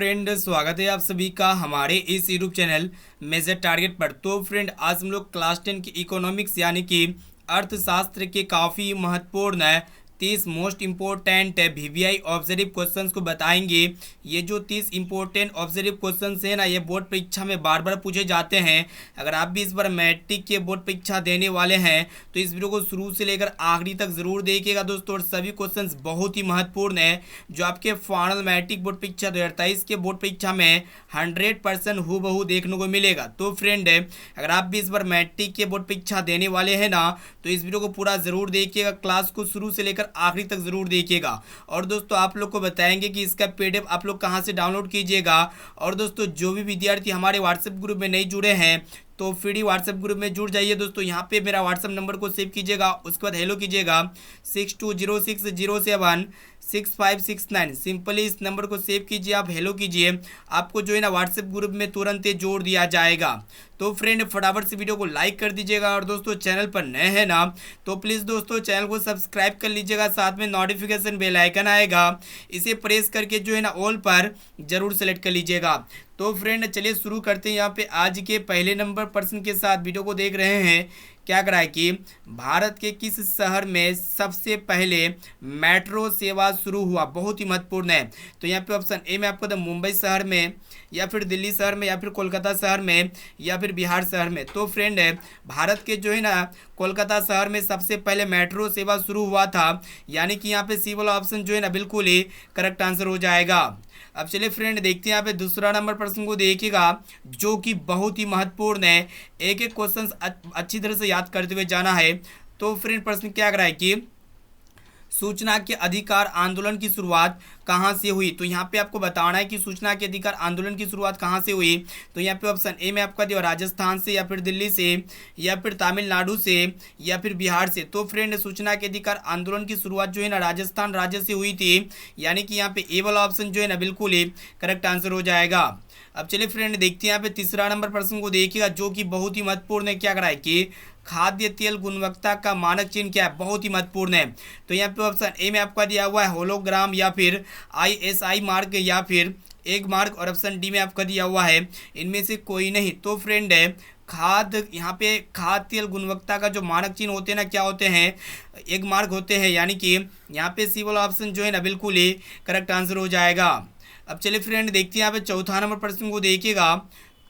Friend, स्वागत है आप सभी का हमारे इस यूट्यूब चैनल मेजर टारगेट पर। तो फ्रेंड, आज हम लोग क्लास 10 की इकोनॉमिक्स यानी कि अर्थशास्त्र के काफ़ी महत्वपूर्ण 30 most important VVI observe questions को बताएंगे। ये जो 30 इम्पोर्टेंट ऑब्जर्व क्वेश्चंस हैं ना, ये बोर्ड परीक्षा में बार बार पूछे जाते हैं। अगर आप भी इस बार मैट्रिक के बोर्ड परीक्षा देने वाले हैं तो इस वीडियो को शुरू से लेकर आखिरी तक जरूर देखिएगा दोस्तों। और सभी क्वेश्चंस बहुत ही महत्वपूर्ण है जो आपके फाइनल मैट्रिक बोर्ड परीक्षा 2023 के बोर्ड परीक्षा में 100% हूबहू देखने को मिलेगा। तो फ्रेंड, अगर आप भी इस बार मैट्रिक के बोर्ड परीक्षा देने वाले हैं ना, तो इस वीडियो को पूरा जरूर देखिएगा, क्लास को शुरू से लेकर आखिरी तक जरूर देखिएगा। और दोस्तों, आप लोग को बताएंगे कि इसका पीडीएफ आप लोग कहां से डाउनलोड कीजिएगा। और दोस्तों, जो भी विद्यार्थी हमारे व्हाट्सएप ग्रुप में नहीं जुड़े हैं तो फ्री व्हाट्सएप ग्रुप में जुड़ जाइए दोस्तों। यहाँ पे मेरा व्हाट्सएप नंबर को सेव कीजिएगा, उसके बाद हेलो कीजिएगा 6206076569। सिंपली इस नंबर को सेव कीजिए, आप हेलो कीजिए, आपको जो है ना व्हाट्सएप ग्रुप में तुरंत ही जोड़ दिया जाएगा। तो फ्रेंड, फटाफट से वीडियो को लाइक कर दीजिएगा। और दोस्तों, चैनल पर नए हैं ना तो प्लीज़ दोस्तों चैनल को सब्सक्राइब कर लीजिएगा, साथ में नोटिफिकेशन बेल आइकन आएगा, इसे प्रेस करके जो है ना ऑल पर जरूर सेलेक्ट कर लीजिएगा। तो फ्रेंड, चलिए शुरू करते हैं। यहाँ पे आज के पहले नंबर प्रश्न के साथ वीडियो को देख रहे हैं। क्या करा है कि भारत के किस शहर में सबसे पहले मेट्रो सेवा शुरू हुआ? बहुत ही महत्वपूर्ण है। तो यहाँ पे ऑप्शन ए में आपको तो मुंबई शहर में, या फिर दिल्ली शहर में, या फिर कोलकाता शहर में, या फिर बिहार शहर में। तो फ्रेंड, भारत के जो है ना कोलकाता शहर में सबसे पहले मेट्रो सेवा शुरू हुआ था, यानी कि यहाँ पे सी वाला ऑप्शन जो है ना बिल्कुल ही करेक्ट आंसर हो जाएगा। अब चलिए फ्रेंड, देखते हैं यहाँ पे दूसरा नंबर प्रश्न को देखिएगा जो कि बहुत ही महत्वपूर्ण है। एक एक क्वेश्चन अच्छी तरह से याद करते हुए जाना है। तो फ्रेंड, प्रश्न क्या कर रहा है कि सूचना के अधिकार आंदोलन की शुरुआत कहाँ से हुई? तो यहाँ पे आपको बताना है कि सूचना के अधिकार आंदोलन की शुरुआत कहाँ से हुई। तो यहाँ पे ऑप्शन ए में आपका दिया राजस्थान से, या फिर दिल्ली से, या फिर तमिलनाडु से, या फिर बिहार से। तो फ्रेंड, सूचना के अधिकार आंदोलन की शुरुआत जो है ना राजस्थान राज्य से हुई थी, यानी कि यहाँ पे ए वाला ऑप्शन जो है ना बिल्कुल ही करेक्ट आंसर हो जाएगा। अब चलिए फ्रेंड, देखते हैं यहाँ पे तीसरा नंबर प्रश्न को देखिएगा जो कि बहुत ही महत्वपूर्ण है। क्या करा है कि खाद्य तेल गुणवत्ता का मानक चिन्ह क्या है? बहुत ही महत्वपूर्ण है। तो यहाँ पे ऑप्शन ए में आपका दिया हुआ है होलोग्राम, या फिर आईएसआई मार्क, या फिर एग मार्क, और ऑप्शन डी में आपका दिया हुआ है इनमें से कोई नहीं। तो फ्रेंड, यहाँ पे खाद्य तेल गुणवत्ता का जो मानक चिन्ह होते हैं ना, क्या होते हैं? एग मार्क होते हैं, यानी कि यहाँ पे सी वाला ऑप्शन जो है ना बिल्कुल ही करेक्ट आंसर हो जाएगा। अब चलिए फ्रेंड, देखते हैं यहाँ पे चौथा नंबर प्रश्न को देखिएगा।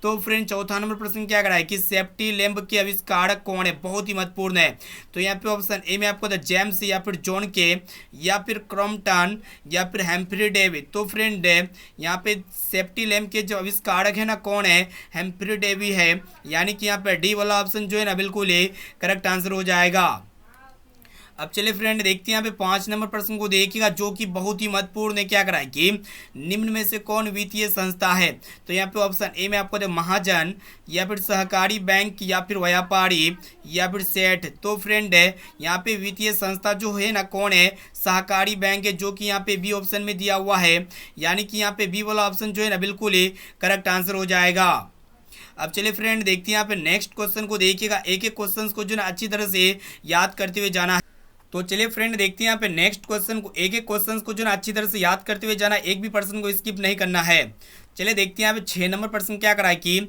तो फ्रेंड, चौथा नंबर प्रश्न क्या करा है कि सेफ्टी लैंप के आविष्कारक कौन है? बहुत ही महत्वपूर्ण है। तो यहाँ पे ऑप्शन ए में आपको द जेम्स, या फिर जॉन के, या फिर क्रॉम्पटन, या फिर हेम्फ्री डेवी। तो फ्रेंड, यहाँ पे सेफ्टी लैंप के जो आविष्कारक है ना कौन है? हेम्फ्री डेवी है, यानी कि यहाँ पे डी वाला ऑप्शन जो है ना बिल्कुल ही करेक्ट आंसर हो जाएगा। अब चलिए फ्रेंड, देखते हैं यहाँ पे 5 नंबर प्रश्न को देखिएगा जो कि बहुत ही महत्वपूर्ण है। क्या करा है कि निम्न में से कौन वित्तीय संस्था है? तो यहाँ पे ऑप्शन ए में आपको दे महाजन, या फिर सहकारी बैंक, या फिर व्यापारी, या फिर सेठ। तो फ्रेंड, यहाँ पे वित्तीय संस्था जो है ना कौन है? सहकारी बैंक है, जो कि यहाँ पे बी ऑप्शन में दिया हुआ है, यानी कि यहाँ पे बी वाला ऑप्शन जो है ना बिल्कुल ही करेक्ट आंसर हो जाएगा। अब चलिए फ्रेंड, देखते हैं यहाँ पे नेक्स्ट क्वेश्चन को देखिएगा। एक एक क्वेश्चन को जो ना अच्छी तरह से याद करते हुए जाना है। तो चलिए फ्रेंड, देखते हैं यहाँ पे नेक्स्ट क्वेश्चन को। एक एक क्वेश्चन को जो ना अच्छी तरह से याद करते हुए जाना, एक भी प्रश्न को स्किप नहीं करना है। चलिए देखते हैं यहाँ पे 6 नंबर प्रश्न क्या करा है कि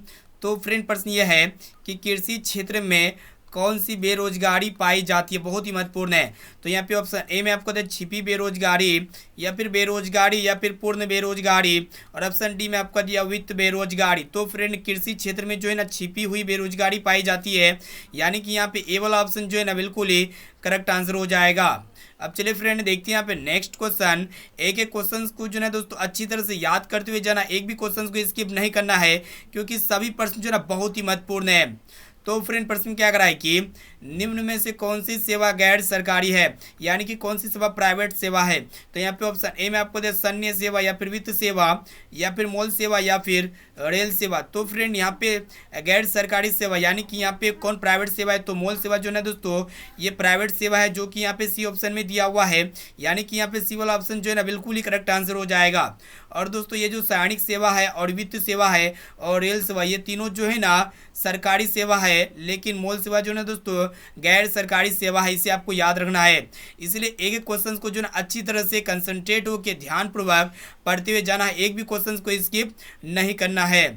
तो फ्रेंड, प्रश्न ये है कि कृषि क्षेत्र में कौन सी बेरोजगारी पाई जाती है? बहुत ही महत्वपूर्ण है। तो यहाँ पे ऑप्शन ए में आपको छिपी बेरोजगारी, या फिर बेरोजगारी, या फिर पूर्ण बेरोजगारी, और ऑप्शन डी में आपका दिया वित्त बेरोजगारी। तो फ्रेंड, कृषि क्षेत्र में जो है ना छिपी हुई बेरोजगारी पाई जाती है, यानी कि यहाँ पे ए वाला ऑप्शन जो है ना बिल्कुल ही करेक्ट आंसर हो जाएगा। अब चलिए फ्रेंड, देखते हैं यहाँ पे नेक्स्ट क्वेश्चन। एक एक क्वेश्चन को जो है दोस्तों अच्छी तरह से याद करते हुए जाना, एक भी क्वेश्चन को स्किप नहीं करना है, क्योंकि सभी प्रश्न जो है ना बहुत ही महत्वपूर्ण है। तो फ्रेंड, प्रश्न क्या करा है कि निम्न में से कौन सी सेवा गैर सरकारी है, यानी कि कौन सी सेवा प्राइवेट सेवा है? तो यहाँ पे ऑप्शन ए में आपको दे सैन्य सेवा, या फिर वित्त सेवा, या फिर मॉल सेवा, या फिर रेल सेवा। तो फ्रेंड, यहाँ पे गैर सरकारी सेवा, यानी कि यहाँ पे कौन प्राइवेट सेवा है? तो मॉल सेवा जो है दोस्तों ये प्राइवेट सेवा है, जो कि यहाँ पे सी ऑप्शन में दिया हुआ है, यानी कि यहाँ पे सी वाला ऑप्शन जो है ना बिल्कुल ही करेक्ट आंसर हो जाएगा। और दोस्तों ये जो सैनिक सेवा है और वित्त सेवा है और रेल सेवा, ये तीनों जो है ना सरकारी सेवा है, लेकिन मॉल सेवा जो है ना दोस्तों गैर सरकारी सेवा है। इसे आपको याद रखना है। इसलिए एक एक क्वेश्चन को जो है ना अच्छी तरह से कंसंट्रेट होकर ध्यानपूर्वक पढ़ते हुए जाना है, एक भी क्वेश्चन को स्किप नहीं करना है।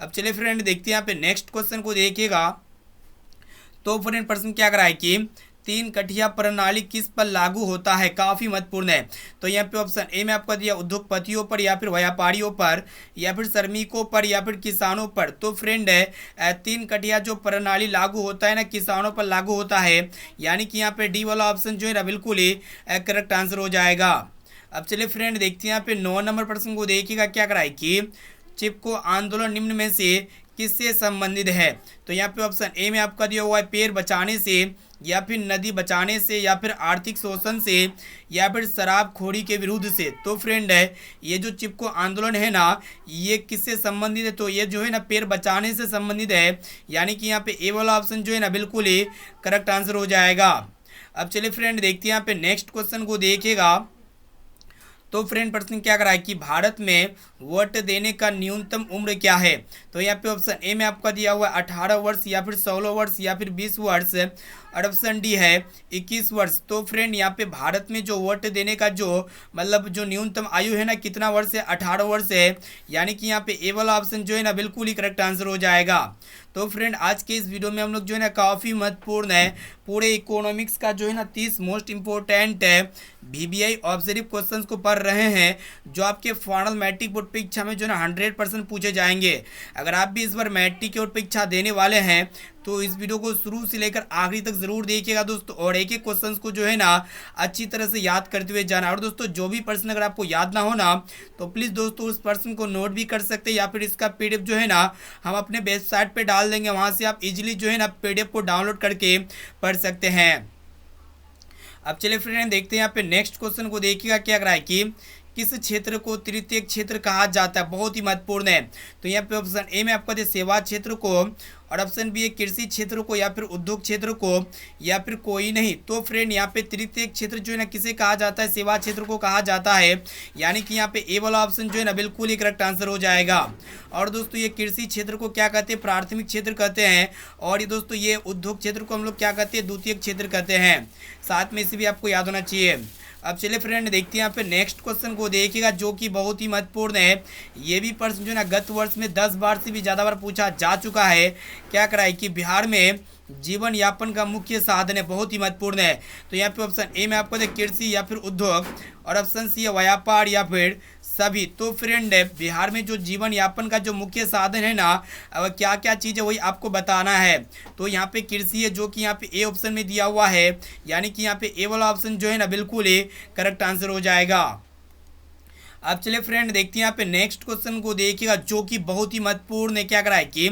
अब चलिए फ्रेंड देखते हैं यहाँ पे नेक्स्ट क्वेश्चन को देखिएगा। तो फ्रेंड प्रश्न क्या करा है कि तीन कठिया प्रणाली किस पर लागू होता है, काफी महत्वपूर्ण है। तो यहाँ पे ऑप्शन ए में आपका दिया उद्योगपतियों पर या फिर व्यापारियों पर या फिर श्रमिकों पर या फिर किसानों पर। तो फ्रेंड है तीन कठिया जो प्रणाली लागू होता है ना किसानों पर लागू होता है, यानी कि यहाँ पे डी वाला ऑप्शन जो है ना बिल्कुल ही करेक्ट आंसर हो जाएगा। अब चलिए फ्रेंड देखते हैं यहाँ पे 9 नंबर प्रश्न को देखिएगा क्या कराए कि चिपको आंदोलन निम्न में से किससे संबंधित है। तो यहाँ पे ऑप्शन ए में आपका दिया हुआ है पेड़ बचाने से या फिर नदी बचाने से या फिर आर्थिक शोषण से या फिर शराबखोरी के विरुद्ध से। तो फ्रेंड है ये जो चिपको आंदोलन है ना ये किससे संबंधित है, तो ये जो है ना पेड़ बचाने से संबंधित है, यानी कि यहाँ पे ए वाला ऑप्शन जो है ना बिल्कुल ही करेक्ट आंसर हो जाएगा। अब चलिए फ्रेंड देखते हैं यहाँ पे नेक्स्ट क्वेश्चन को देखिएगा। तो फ्रेंड प्रश्न क्या करा है कि भारत में वोट देने का न्यूनतम उम्र क्या है। तो यहाँ पे ऑप्शन ए में आपका दिया हुआ है 18 वर्ष या फिर 16 वर्ष या फिर 20 वर्ष और ऑप्शन डी है 21 वर्ष। तो फ्रेंड यहाँ पे भारत में जो वोट देने का जो मतलब जो न्यूनतम आयु है ना कितना वर्ष है, 18 वर्ष है, यानी कि यहाँ पे ए वाला ऑप्शन जो है ना बिल्कुल ही करेक्ट आंसर हो जाएगा। तो फ्रेंड आज के इस वीडियो में हम लोग जो है ना काफ़ी महत्वपूर्ण है पूरे इकोनॉमिक्स का जो है ना 30 मोस्ट इंपॉर्टेंट है VBI ऑब्जर्व क्वेश्चंस को पढ़ रहे हैं, जो आपके फाइनल मैट्रिक बोर्ड परीक्षा में जो है ना 100% पूछे जाएंगे। अगर आप भी इस बार मैट्रिक की बोर्ड परीक्षा देने वाले हैं तो इस वीडियो को शुरू से लेकर आखिरी तक जरूर देखिएगा दोस्तों, और एक एक क्वेश्चन को जो है ना अच्छी तरह से याद करते हुए जाना। और दोस्तों जो भी प्रश्न अगर आपको याद ना हो ना तो प्लीज़ दोस्तों उस प्रश्न को नोट भी कर सकते हैं या फिर इसका PDF जो है ना हम अपने वेबसाइट पे डाल देंगे, वहाँ से आप इजीली जो है ना PDF को डाउनलोड करके पढ़ सकते हैं। अब चलिए फ्रेंड देखते हैं यहाँ पे नेक्स्ट क्वेश्चन को देखिएगा क्या करा है कि किस क्षेत्र को तृतीय क्षेत्र कहा जाता है, बहुत ही महत्वपूर्ण है। तो यहाँ पे ऑप्शन ए में आपका सेवा क्षेत्र को और ऑप्शन बी है कृषि क्षेत्र को या फिर उद्योग क्षेत्र को या फिर कोई नहीं। तो फ्रेंड यहाँ पे तृतीय क्षेत्र जो है ना किसे कहा जाता है, सेवा क्षेत्र को कहा जाता है, यानी कि यहाँ पे ए वाला ऑप्शन जो है ना बिल्कुल ही करेक्ट आंसर हो जाएगा। और दोस्तों ये कृषि क्षेत्र को क्या कहते हैं, प्राथमिक क्षेत्र कहते हैं, और ये दोस्तों ये उद्योग क्षेत्र को हम लोग क्या कहते हैं, द्वितीय क्षेत्र कहते हैं। साथ में इसे भी आपको याद होना चाहिए। अब चलिए फ्रेंड देखते हैं यहाँ पे नेक्स्ट क्वेश्चन को देखिएगा जो कि बहुत ही महत्वपूर्ण है। ये भी प्रश्न जो है ना गत वर्ष में 10 बार से भी ज़्यादा बार पूछा जा चुका है। क्या कराए कि बिहार में जीवन यापन का मुख्य साधन है, बहुत ही महत्वपूर्ण है। तो यहाँ पे ऑप्शन ए में आपको कृषि या फिर उद्योग और ऑप्शन सी है व्यापार या फिर सभी। तो फ्रेंड बिहार में जो जीवन यापन का जो मुख्य साधन है ना क्या क्या चीज़ है वही आपको बताना है। तो यहाँ पे कृषि है जो कि यहाँ पे ए ऑप्शन में दिया हुआ है, यानी कि यहाँ पे ए वाला ऑप्शन जो है ना बिल्कुल ही करेक्ट आंसर हो जाएगा। अब चलिए फ्रेंड देखते हैं यहाँ पे नेक्स्ट क्वेश्चन को देखिएगा जो कि बहुत ही महत्वपूर्ण है। क्या करा है कि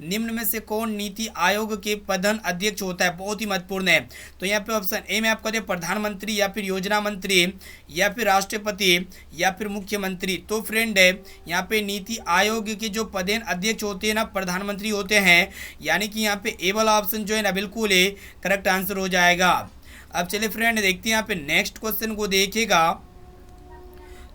निम्न में से कौन नीति आयोग के प्रधान अध्यक्ष होता है, बहुत ही महत्वपूर्ण है। तो यहाँ पे ऑप्शन ए में आपका प्रधानमंत्री या फिर योजना मंत्री या फिर राष्ट्रपति या फिर मुख्यमंत्री। तो फ्रेंड यहाँ पे नीति आयोग के जो प्रधान अध्यक्ष होते हैं ना प्रधानमंत्री होते हैं, यानी कि यहाँ पे ए वाला ऑप्शन जो है ना बिल्कुल ही करेक्ट आंसर हो जाएगा। अब चलिए फ्रेंड देखते हैं यहाँ पे नेक्स्ट क्वेश्चन को देखिएगा।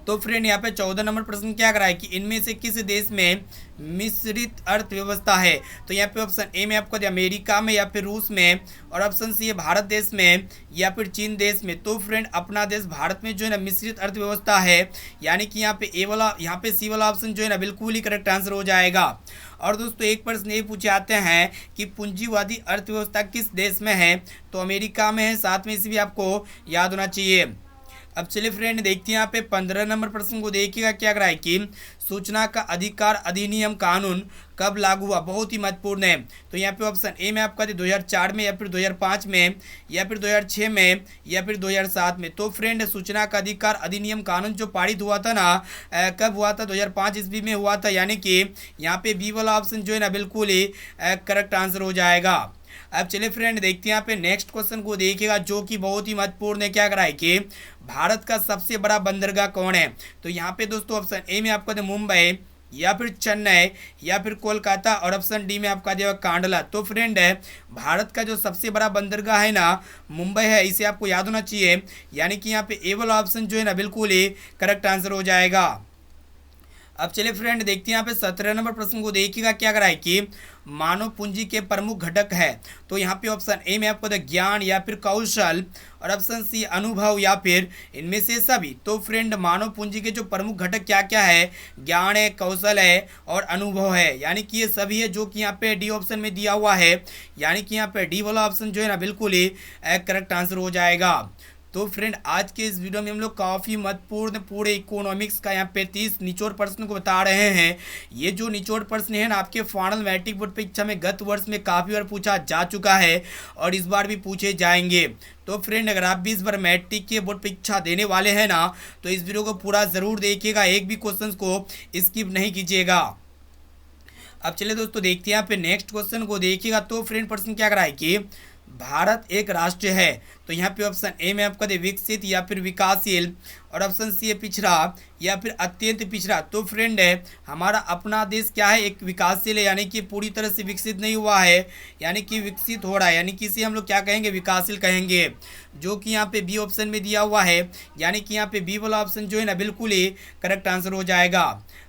तो फ्रेंड यहाँ पे 14 नंबर प्रश्न क्या करा है कि इनमें से किस देश में मिश्रित अर्थव्यवस्था है। तो यहाँ पे ऑप्शन ए में आपको अमेरिका में या फिर रूस में और ऑप्शन सी है भारत देश में या फिर चीन देश में। तो फ्रेंड अपना देश भारत में जो है ना मिश्रित अर्थव्यवस्था है, यानी कि यहाँ पे ए वाला यहाँ पे सी वाला ऑप्शन जो है ना बिल्कुल ही करेक्ट आंसर हो जाएगा। और दोस्तों एक प्रश्न ये पूछे आते हैं कि पूंजीवादी अर्थव्यवस्था किस देश में है, तो अमेरिका में है। साथ में इसे भी आपको याद होना चाहिए। अब चलिए फ्रेंड देखते हैं यहाँ पे 15 नंबर प्रश्न को देखिएगा क्या करा है कि सूचना का अधिकार अधिनियम कानून कब लागू हुआ, बहुत ही महत्वपूर्ण है। तो यहाँ पे ऑप्शन ए में आपका 2004 में या फिर 2005 में या फिर 2006 में या फिर 2007 में। तो फ्रेंड सूचना का अधिकार अधिनियम कानून जो पारित हुआ था ना कब हुआ था, 2005 ईस्वी में हुआ था, यानी कि यहाँ पे बी वाला ऑप्शन जो है ना बिल्कुल ही करेक्ट आंसर हो जाएगा। अब चलिए फ्रेंड देखते हैं यहाँ पे नेक्स्ट क्वेश्चन को देखिएगा जो कि बहुत ही महत्वपूर्ण है। क्या करा है कि भारत का सबसे बड़ा बंदरगाह कौन है। तो यहाँ पे दोस्तों ऑप्शन ए में आपका मुंबई या फिर चेन्नई या फिर कोलकाता और ऑप्शन डी में आपका जो कांडला। तो फ्रेंड भारत का जो सबसे बड़ा बंदरगाह है ना मुंबई है, इसे आपको याद होना चाहिए, यानी कि यहाँ पे ए वाला ऑप्शन जो है ना बिल्कुल ही करेक्ट आंसर हो जाएगा। अब चलिए फ्रेंड देखते हैं यहाँ पे 17 नंबर प्रश्न को देखिएगा क्या करा है कि मानव पूंजी के प्रमुख घटक है। तो यहाँ पे ऑप्शन ए में आपको ज्ञान या फिर कौशल और ऑप्शन सी अनुभव या फिर इनमें से सभी। तो फ्रेंड मानव पूंजी के जो प्रमुख घटक क्या क्या है, ज्ञान है, कौशल है और अनुभव है, यानी कि ये सभी है जो कि यहाँ पे डी ऑप्शन में दिया हुआ है, यानी कि यहाँ पे डी वाला ऑप्शन जो है ना बिल्कुल ही करेक्ट आंसर हो जाएगा। तो फ्रेंड आज के इस वीडियो में हम लोग काफ़ी महत्वपूर्ण पूरे इकोनॉमिक्स का यहाँ पे 30 निचोड़ प्रश्न को बता रहे हैं। ये जो निचोड़ प्रश्न है ना आपके फाइनल मैट्रिक बोर्ड परीक्षा में गत वर्ष में काफ़ी बार पूछा जा चुका है और इस बार भी पूछे जाएंगे। तो फ्रेंड अगर आप भी इस बार मैट्रिक के बोर्ड परीक्षा देने वाले हैं ना तो इस वीडियो को पूरा ज़रूर देखिएगा, एक भी क्वेश्चन को स्किप नहीं कीजिएगा। अब चलिए दोस्तों देखते हैं यहाँ पे नेक्स्ट क्वेश्चन को देखिएगा। तो फ्रेंड प्रश्न क्या करा है कि भारत एक राष्ट्र है। तो यहाँ पे ऑप्शन ए में आपका दे विकसित या फिर विकासशील और ऑप्शन सी है पिछड़ा या फिर अत्यंत पिछड़ा। तो फ्रेंड है हमारा अपना देश क्या है, एक विकासशील है, यानी कि पूरी तरह से विकसित नहीं हुआ है, यानी कि विकसित हो रहा है, यानी कि इसे हम लोग क्या कहेंगे, विकासशील कहेंगे, जो कि यहाँ पे बी ऑप्शन में दिया हुआ है, यानी कि यहाँ पे बी वाला ऑप्शन जो है ना बिल्कुल ही करेक्ट आंसर हो जाएगा।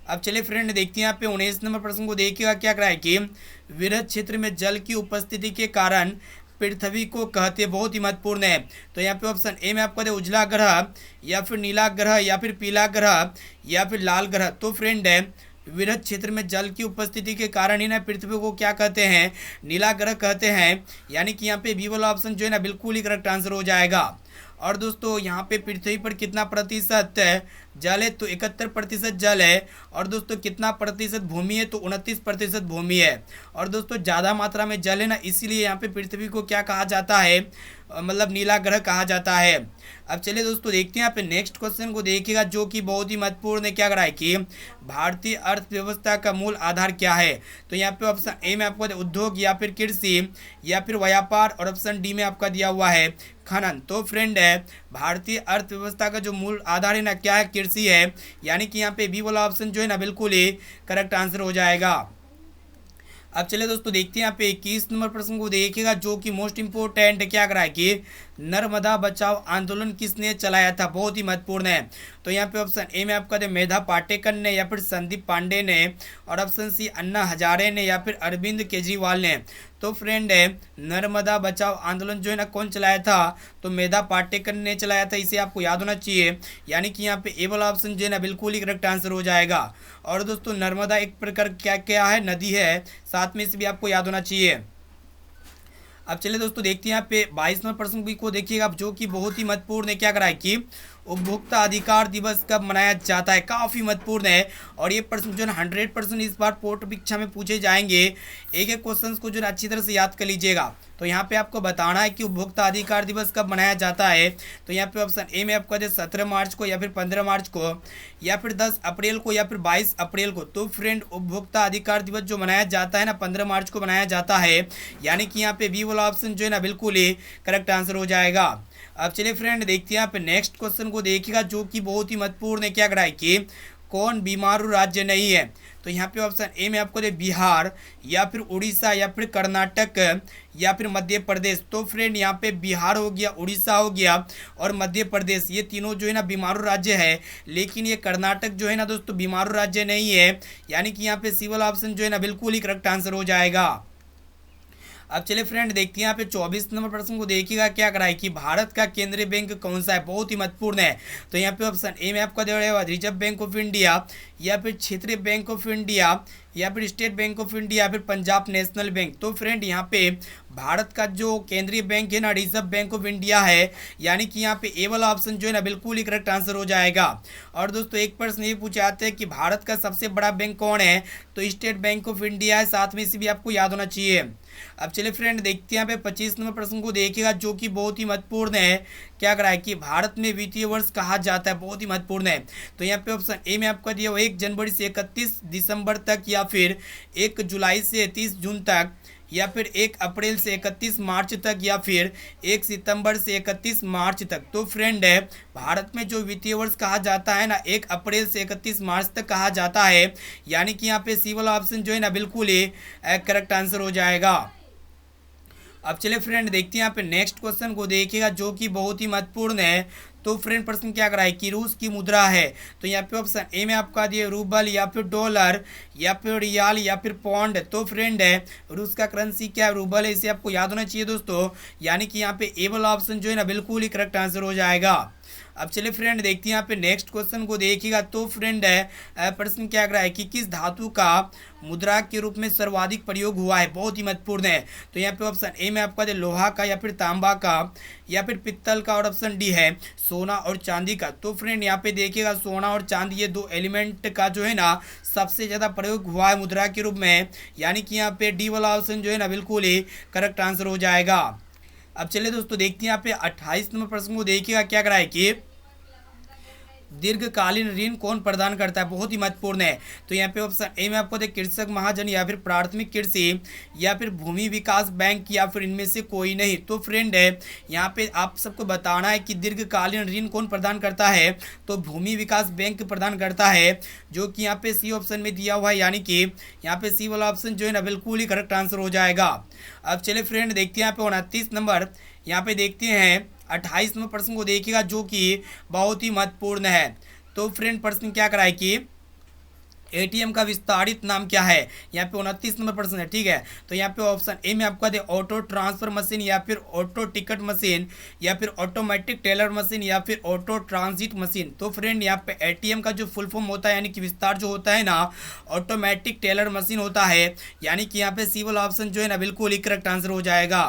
अब चलिए फ्रेंड देखते हैं यहाँ पे 19 नंबर प्रश्न को देखिएगा क्या करा है कि वृहद क्षेत्र में जल की उपस्थिति के कारण पृथ्वी को कहते बहुत ही महत्वपूर्ण है। तो यहाँ पे ऑप्शन ए में आपका उजला ग्रह या फिर नीला ग्रह या फिर पीला ग्रह या फिर लाल ग्रह। तो फ्रेंड है वृहद क्षेत्र में जल की उपस्थिति के कारण ही ना पृथ्वी को क्या कहते हैं, नीला ग्रह कहते हैं, यानी कि यहाँ पे बी वाला ऑप्शन जो है ना बिल्कुल ही करेक्ट आंसर हो जाएगा। और दोस्तों यहाँ पे पृथ्वी पर कितना प्रतिशत जल है, तो 71% जल है। और दोस्तों कितना प्रतिशत भूमि है, तो 29% भूमि है। और दोस्तों ज़्यादा मात्रा में जल है ना, इसीलिए यहाँ पे पृथ्वी को क्या कहा जाता है, मतलब नीला ग्रह कहा जाता है। अब चलिए दोस्तों देखते हैं यहाँ पे नेक्स्ट क्वेश्चन को देखिएगा जो कि बहुत ही महत्वपूर्ण है। क्या करा है कि भारतीय अर्थव्यवस्था का मूल आधार क्या है। तो यहाँ पे ऑप्शन ए में आपको उद्योग या फिर कृषि या फिर व्यापार और ऑप्शन डी में आपका दिया हुआ है खनन। तो फ्रेंड है भारतीय अर्थव्यवस्था का जो मूल आधार है ना क्या है, कृषि है, यानी कि यहाँ पे बी वाला ऑप्शन जो है ना बिल्कुल ही करेक्ट आंसर हो जाएगा। अब चलिए दोस्तों देखते हैं यहाँ पे 21 नंबर प्रश्न को देखिएगा जो कि मोस्ट इंपोर्टेंट क्या करा है कि नर्मदा बचाओ आंदोलन किसने चलाया था, बहुत ही महत्वपूर्ण है। तो यहाँ पे ऑप्शन ए में आपका मेधा पाटेकर ने या फिर संदीप पांडे ने और ऑप्शन सी अन्ना हजारे ने या फिर अरविंद केजरीवाल ने। तो फ्रेंड है नर्मदा बचाओ आंदोलन जो है ना कौन चलाया था, तो मेधा पाटेकर ने चलाया था, इसे आपको याद होना चाहिए, यानी कि यहाँ पे ए वाला ऑप्शन जो है ना बिल्कुल ही करेक्ट आंसर हो जाएगा। और दोस्तों नर्मदा एक प्रकार क्या क्या है, नदी है, साथ में इसे भी आपको याद होना चाहिए। अब चलिए दोस्तों देखते हैं यहाँ पे 22 नंबर प्रश्न को देखिएगा जो कि बहुत ही महत्वपूर्ण है। क्या करा है कि उपभोक्ता अधिकार दिवस कब मनाया जाता है, काफ़ी महत्वपूर्ण है। और ये प्रश्न जो है 100% इस बार बोर्ड परीक्षा में पूछे जाएंगे। एक एक क्वेश्चन को जो है अच्छी तरह से याद कर लीजिएगा। तो यहाँ पे आपको बताना है कि उपभोक्ता अधिकार दिवस कब मनाया जाता है। तो यहाँ पे ऑप्शन ए में आपको 17 मार्च को या फिर 15 मार्च को या फिर 10 अप्रैल को या फिर 22 अप्रैल को। तो फ्रेंड उपभोक्ता अधिकार दिवस जो मनाया जाता है ना 15 मार्च को मनाया जाता है, यानी कि यहाँ पे बी वाला ऑप्शन जो है ना बिल्कुल ही करेक्ट आंसर हो जाएगा। अब चलिए फ्रेंड देखते हैं यहाँ पे नेक्स्ट क्वेश्चन को देखिएगा जो कि बहुत ही महत्वपूर्ण है। क्या करा है कि कौन बीमारू राज्य नहीं है। तो यहाँ पे ऑप्शन ए में आपको दे बिहार या फिर उड़ीसा या फिर कर्नाटक या फिर मध्य प्रदेश। तो फ्रेंड यहाँ पे बिहार हो गया, उड़ीसा हो गया और मध्य प्रदेश, ये तीनों जो है ना बीमारू राज्य है, लेकिन ये कर्नाटक जो है ना दोस्तों बीमारू राज्य नहीं है, यानी कि यहाँ पे सी वाला ऑप्शन जो है ना बिल्कुल ही करेक्ट आंसर हो जाएगा। अब चलिए फ्रेंड देखते हैं यहाँ पे 24 नंबर प्रश्न को देखिएगा क्या करा है कि भारत का केंद्रीय बैंक कौन सा है, बहुत ही महत्वपूर्ण है। तो यहाँ पे ऑप्शन ए में आपका दे रहा है रिजर्व बैंक ऑफ इंडिया या फिर क्षेत्रीय बैंक ऑफ इंडिया या फिर स्टेट बैंक ऑफ इंडिया या फिर पंजाब नेशनल बैंक। तो फ्रेंड यहाँ पे भारत का जो केंद्रीय बैंक है ना रिजर्व बैंक ऑफ इंडिया है, यानी कि यहाँ पे ए वाला ऑप्शन जो है ना बिल्कुल ही करेक्ट आंसर हो जाएगा। और दोस्तों एक प्रश्न ये पूछे जाते हैं कि भारत का सबसे बड़ा बैंक कौन है, तो स्टेट बैंक ऑफ इंडिया है, साथ में इसे भी आपको याद होना चाहिए। अब चलिए फ्रेंड देखते हैं यहाँ पे 25 नंबर प्रश्न को देखिएगा जो कि बहुत ही महत्वपूर्ण है। क्या करा है कि भारत में वित्तीय वर्ष कहा जाता है, बहुत ही महत्वपूर्ण है। तो यहाँ पे ऑप्शन ए में आपका दिया 1 जनवरी से 31 दिसंबर तक या फिर 1 जुलाई से 30 जून तक या फिर 1 अप्रैल से 31 मार्च तक या फिर 1 सितंबर से 31 मार्च तक। तो फ्रेंड है भारत में जो वित्तीय वर्ष कहा जाता है ना 1 अप्रैल से 31 मार्च तक कहा जाता है, यानी कि यहाँ पे सी वाला ऑप्शन जो है ना बिल्कुल ही करेक्ट आंसर हो जाएगा। अब चलिए फ्रेंड देखते हैं यहाँ पे नेक्स्ट क्वेश्चन को देखिएगा जो कि बहुत ही महत्वपूर्ण है। तो फ्रेंड प्रश्न क्या कर रहा है कि रूस की मुद्रा है, तो यहाँ पे ऑप्शन ए में आपका दिए रूबल या फिर डॉलर या फिर रियाल या फिर पौंड। तो फ्रेंड है रूस का करेंसी क्या है, रूबल है, इसे आपको याद होना चाहिए दोस्तों, यानी कि यहाँ पे ए वाला ऑप्शन जो है ना बिल्कुल ही करेक्ट आंसर हो जाएगा। अब चलिए फ्रेंड देखते हैं यहाँ पे नेक्स्ट क्वेश्चन को देखिएगा। तो फ्रेंड है प्रश्न क्या कर रहा है कि किस धातु का मुद्रा के रूप में सर्वाधिक प्रयोग हुआ है, बहुत ही महत्वपूर्ण है। तो यहाँ पे ऑप्शन ए में आपका दे लोहा का या फिर तांबा का या फिर पित्तल का, और ऑप्शन डी है सोना और चांदी का। तो फ्रेंड यहाँ पे देखिएगा सोना और चांदी ये दो एलिमेंट का जो है ना सबसे ज़्यादा प्रयोग हुआ है मुद्रा के रूप में, यानी कि यहाँ पे डी वाला ऑप्शन जो है ना बिल्कुल ही करेक्ट आंसर हो जाएगा। अब चलिए दोस्तों देखते हैं यहाँ पे 28 नंबर प्रश्न को देखिएगा क्या करा है कि दीर्घकालीन ऋण कौन प्रदान करता है, बहुत ही महत्वपूर्ण है। तो यहाँ पे ऑप्शन ए में आपको देख कृषक महाजन या फिर प्राथमिक कृषि या फिर भूमि विकास बैंक या फिर इनमें से कोई नहीं। तो फ्रेंड है यहाँ पे आप सबको बताना है कि दीर्घकालीन ऋण कौन प्रदान करता है, तो भूमि विकास बैंक प्रदान करता है, जो कि यहाँ पे सी ऑप्शन में दिया हुआ है, यानी कि यहाँ पे सी वाला ऑप्शन जो है ना बिल्कुल ही करेक्ट आंसर हो जाएगा। अब चलिए फ्रेंड देखते हैं यहाँ पे 29 नंबर, यहाँ पे देखते हैं 28 नंबर प्रश्न को देखिएगा जो कि बहुत ही महत्वपूर्ण है। तो फ्रेंड प्रश्न क्या करा है कि एटीएम का विस्तारित नाम क्या है, यहाँ पे 29 नंबर प्रश्न है, ठीक है। तो यहाँ पे ऑप्शन ए में आपका दे ऑटो ट्रांसफर मशीन या फिर ऑटो टिकट मशीन या फिर ऑटोमेटिक टेलर मशीन या फिर ऑटो ट्रांजिट मशीन। तो फ्रेंड यहाँ पे एटीएम का जो फुल फॉर्म होता है यानी कि विस्तार जो होता है ना ऑटोमेटिक टेलर मशीन होता है, यानी कि यहाँ पे सी वाला ऑप्शन जो है ना बिल्कुल ही करेक्ट आंसर हो जाएगा।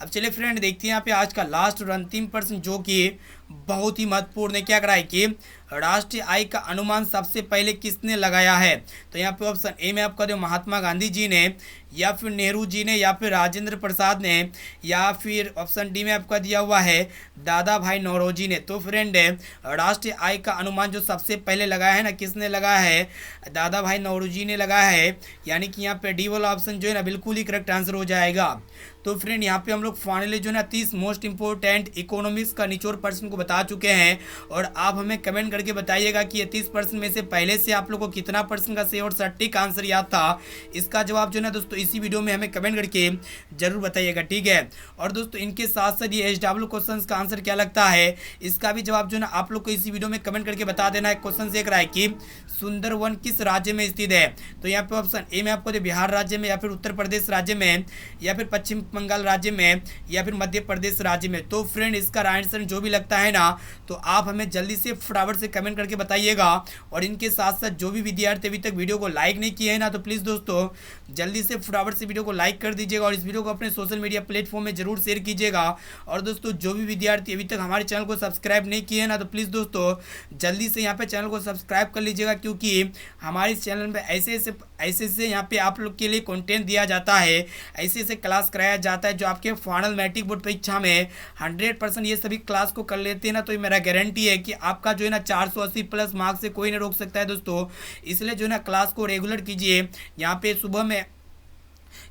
अब चलिए फ्रेंड देखते हैं यहाँ पे आज का लास्ट और अंतिम प्रश्न जो कि बहुत ही महत्वपूर्ण है। क्या करा है कि राष्ट्रीय आय का अनुमान सबसे पहले किसने लगाया है, तो यहाँ पे ऑप्शन ए में आपका दे महात्मा गांधी जी ने या फिर नेहरू जी ने या फिर राजेंद्र प्रसाद ने या फिर ऑप्शन डी में आपका दिया हुआ है दादा भाई नौरोजी ने। तो फ्रेंड राष्ट्रीय आय का अनुमान जो सबसे पहले लगाया है ना किसने लगाया है, दादा भाई नौरोजी ने लगाया है, यानी कि यहाँ पे डी वाला ऑप्शन जो है ना बिल्कुल ही करेक्ट आंसर हो जाएगा। तो फ्रेंड यहाँ पे हम लोग फाइनली जो है ना 30 मोस्ट इंपॉर्टेंट इकोनॉमिक्स का निचोड़ प्रश्न को बता चुके हैं, और आप हमें कमेंट करके बताइएगा कि ये 30% में से पहले से आप लोग को कितना % का सही और सटीक आंसर याद था। इसका जवाब जो है ना दोस्तों इसी वीडियो में हमें कमेंट करके जरूर बताइएगा, ठीक है। और दोस्तों इनके साथ साथ ये SW क्वेश्चन का आंसर क्या लगता है, इसका भी जवाब जो है ना आप लोग को इसी वीडियो में कमेंट करके बता देना है। क्वेश्चन देख रहा है कि सुंदरवन किस राज्य में स्थित है, तो यहाँ पे ऑप्शन ए में आपको बिहार राज्य में या फिर उत्तर प्रदेश राज्य में या फिर पश्चिम बंगाल राज्य में या फिर मध्य प्रदेश राज्य में। तो फ्रेंड इसका आंसर जो भी लगता है ना तो आप हमें जल्दी से फटाफट से कमेंट करके बताइएगा। और इनके साथ साथ जो भी विद्यार्थी अभी तक वीडियो को लाइक नहीं किए हैं ना तो प्लीज़ दोस्तों जल्दी से फटाफट से वीडियो को लाइक कर दीजिएगा और इस वीडियो को अपने सोशल मीडिया प्लेटफॉर्म में जरूर शेयर कीजिएगा। और दोस्तों जो भी विद्यार्थी अभी तक हमारे चैनल को सब्सक्राइब नहीं किए हैं ना तो प्लीज़ दोस्तों जल्दी से यहाँ पे चैनल को सब्सक्राइब कर लीजिएगा, क्योंकि हमारे इस चैनल में ऐसे यहाँ पे आप लोग के लिए कंटेंट दिया जाता है, ऐसे क्लास कराया जाता है जो आपके फाइनल मैट्रिक बोर्ड परीक्षा में 100% ये सभी क्लास को कर लेते हैं ना, तो ये मेरा गारंटी है कि आपका जो है ना 480 प्लस मार्क्स से कोई नहीं रोक सकता है दोस्तों। इसलिए जो है ना क्लास को रेगुलर कीजिए। यहाँ पे सुबह में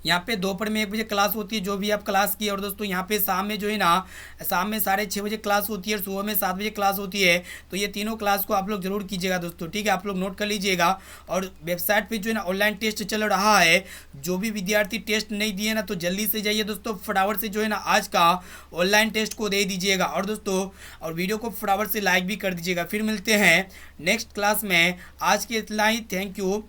यहाँ पे दोपहर में 1 बजे क्लास होती है जो भी आप क्लास की, और दोस्तों यहाँ पे शाम में जो है ना शाम में 6:30 बजे क्लास होती है और सुबह में 7 बजे क्लास होती है। तो ये तीनों क्लास को आप लोग जरूर कीजिएगा दोस्तों, ठीक है, आप लोग नोट कर लीजिएगा। और वेबसाइट पे जो है ना ऑनलाइन टेस्ट चल रहा है, जो भी विद्यार्थी टेस्ट नहीं दिए ना तो जल्दी से जाइए दोस्तों, फटाफट से जो है ना आज का ऑनलाइन टेस्ट को दे दीजिएगा। और दोस्तों और वीडियो को फटाफट से लाइक भी कर दीजिएगा। फिर मिलते हैं नेक्स्ट क्लास में, आज के इतना ही, थैंक यू।